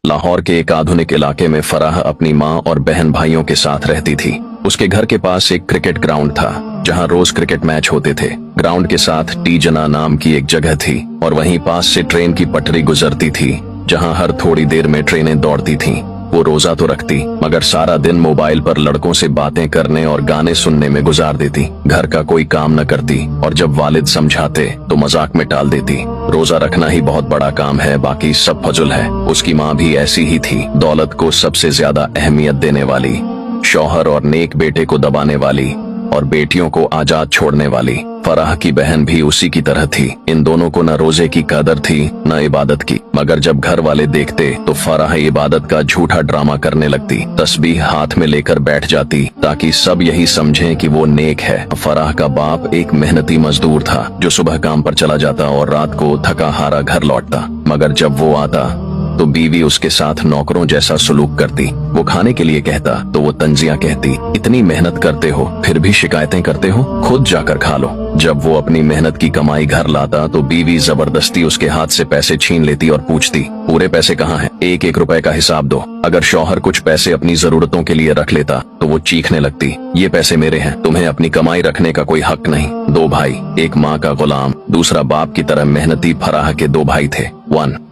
लाहौर के एक आधुनिक इलाके में फराह अपनी माँ और बहन भाइयों के साथ रहती थी। उसके घर के पास एक क्रिकेट ग्राउंड था जहाँ रोज क्रिकेट मैच होते थे। ग्राउंड के साथ टी जना नाम की एक जगह थी और वहीं पास से ट्रेन की पटरी गुजरती थी जहाँ हर थोड़ी देर में ट्रेनें दौड़ती थीं। वो रोजा तो रखती मगर सारा दिन मोबाइल पर लड़कों से बातें करने और गाने सुनने में गुजार देती। घर का कोई काम न करती और जब वालिद समझाते तो मजाक में टाल देती। रोजा रखना ही बहुत बड़ा काम है, बाकी सब फजुल है। उसकी माँ भी ऐसी ही थी, दौलत को सबसे ज्यादा अहमियत देने वाली, शौहर और नेक बेटे को दबाने वाली और बेटियों को आजाद छोड़ने वाली। फराह की बहन भी उसी की तरह थी। इन दोनों को न रोजे की कदर थी न इबादत की, मगर जब घर वाले देखते तो फराह इबादत का झूठा ड्रामा करने लगती। तस्बीह हाथ में लेकर बैठ जाती ताकि सब यही समझें कि वो नेक है। फराह का बाप एक मेहनती मजदूर था जो सुबह काम पर चला जाता और रात को थका हारा घर लौटता, मगर जब वो आता तो बीवी उसके साथ नौकरों जैसा सलूक करती। वो खाने के लिए कहता तो वो तंजिया कहती, इतनी मेहनत करते हो फिर भी शिकायतें करते हो, खुद जाकर खा लो। जब वो अपनी मेहनत की कमाई घर लाता तो बीवी जबरदस्ती उसके हाथ से पैसे छीन लेती और पूछती, पूरे पैसे कहाँ हैं? एक एक रुपए का हिसाब दो। अगर शौहर कुछ पैसे अपनी जरूरतों के लिए रख लेता तो वो चीखने लगती, ये पैसे मेरे हैं, तुम्हें अपनी कमाई रखने का कोई हक नहीं। दो भाई, एक माँ का गुलाम, दूसरा बाप की तरह मेहनती फराह के दो भाई थे।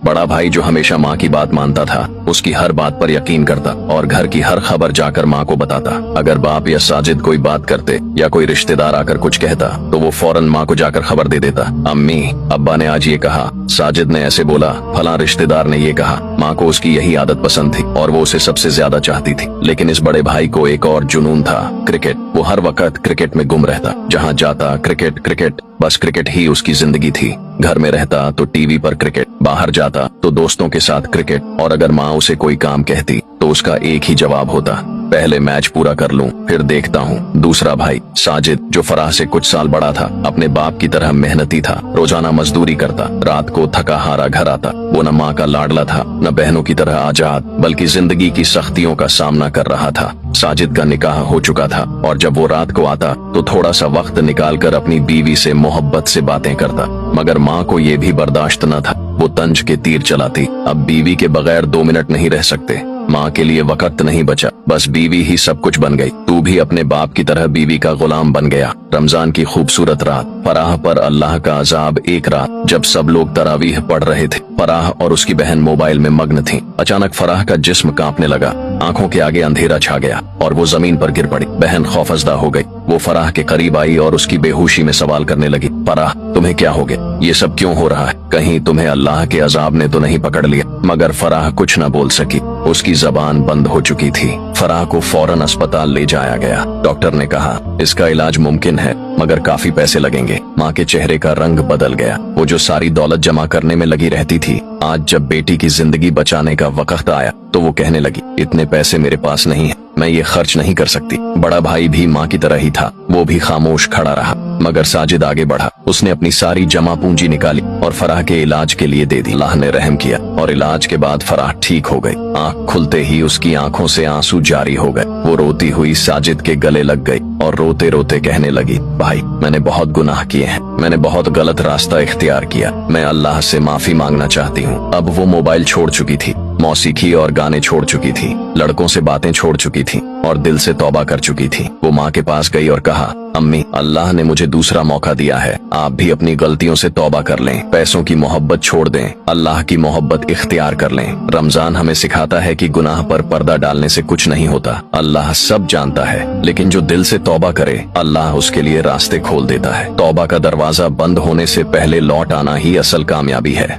बड़ा भाई जो हमेशा माँ की बात मानता था, उसकी हर बात पर यकीन करता और घर की हर खबर जाकर माँ को बताता। अगर बाप या साजिद कोई बात करते या कोई रिश्तेदार आकर कुछ कहता तो वो फौरन माँ को जाकर खबर दे देता, अम्मी अब्बा ने आज ये कहा, साजिद ने ऐसे बोला, फलां रिश्तेदार ने ये कहा। माँ को उसकी यही आदत पसंद थी और वो उसे सबसे ज्यादा चाहती थी। लेकिन इस बड़े भाई को एक और जुनून था, क्रिकेट। वो हर वक्त क्रिकेट में गुम रहता, जहाँ जाता क्रिकेट क्रिकेट, बस क्रिकेट ही उसकी जिंदगी थी। घर में रहता तो टीवी पर क्रिकेट, बाहर जाता तो दोस्तों के साथ क्रिकेट, और अगर माँ उसे कोई काम कहती तो उसका एक ही जवाब होता, पहले मैच पूरा कर लूं फिर देखता हूँ। दूसरा भाई साजिद जो फराह से कुछ साल बड़ा था, अपने बाप की तरह मेहनती था, रोजाना मजदूरी करता, रात को थका हारा घर आता। वो न माँ का लाडला था न बहनों की तरह आजाद, बल्कि जिंदगी की सख्तियों का सामना कर रहा था। साजिद का निकाह हो चुका था और जब वो रात को आता तो थोड़ा सा वक्त निकालकर अपनी बीवी से मोहब्बत से बातें करता, मगर माँ को ये भी बर्दाश्त न था। वो तंज के तीर चलाती, अब बीवी के बगैर 2 मिनट नहीं रह सकते। माँ के लिए वक्त नहीं बचा, बस बीवी ही सब कुछ बन गई। तू भी अपने बाप की तरह बीवी का गुलाम बन गया। रमजान की खूबसूरत रात, फराह पर अल्लाह का अजाब। एक रात जब सब लोग तरावीह पढ़ रहे थे, फराह और उसकी बहन मोबाइल में मग्न थीं। अचानक फराह का जिस्म कांपने लगा, आंखों के आगे अंधेरा छा गया और वो जमीन पर गिर पड़ी। बहन खौफजदा हो गई। वो फराह के करीब आई और उसकी बेहोशी में सवाल करने लगी, फराह तुम्हें क्या हो गया? ये सब क्यों हो रहा है? कहीं तुम्हें अल्लाह के अजाब ने तो नहीं पकड़ लिया? मगर फराह कुछ न बोल सकी, उसकी जबान बंद हो चुकी थी। फराह को फौरन अस्पताल ले जाया गया। डॉक्टर ने कहा इसका इलाज मुमकिन है मगर काफी पैसे लगेंगे। माँ के चेहरे का रंग बदल गया। वो जो सारी दौलत जमा करने में लगी रहती थी, आज जब बेटी की जिंदगी बचाने का वक्त आया तो वो कहने लगी, इतने पैसे मेरे पास नहीं है, मैं ये खर्च नहीं कर सकती। बड़ा भाई भी माँ की तरह ही था, वो भी खामोश खड़ा रहा। मगर साजिद आगे बढ़ा। उसने अपनी सारी जमा पूंजी निकाली और फराह के इलाज के लिए दे दी। अल्लाह ने रहम किया और इलाज के बाद फराह ठीक हो गई। आंख खुलते ही उसकी आंखों से आंसू जारी हो गए। वो रोती हुई साजिद के गले लग गई और रोते रोते कहने लगी, भाई मैंने बहुत गुनाह किए हैं, मैंने बहुत गलत रास्ता इख्तियार किया, मैं अल्लाह से माफी मांगना चाहती हूँ। अब वो मोबाइल छोड़ चुकी थी, मौसीकी और गाने छोड़ चुकी थी, लड़कों से बातें छोड़ चुकी थी और दिल से तौबा कर चुकी थी। वो माँ के पास गई और कहा, अम्मी अल्लाह ने मुझे दूसरा मौका दिया है, आप भी अपनी गलतियों से तौबा कर लें, पैसों की मोहब्बत छोड़ दें, अल्लाह की मोहब्बत इख्तियार कर लें। रमजान हमें सिखाता है कि गुनाह पर पर्दा डालने से कुछ नहीं होता। अल्लाह सब जानता है, लेकिन जो दिल से तौबा करे अल्लाह उसके लिए रास्ते खोल देता है। तौबा का दरवाजा बंद होने से पहले लौट आना ही असल कामयाबी है।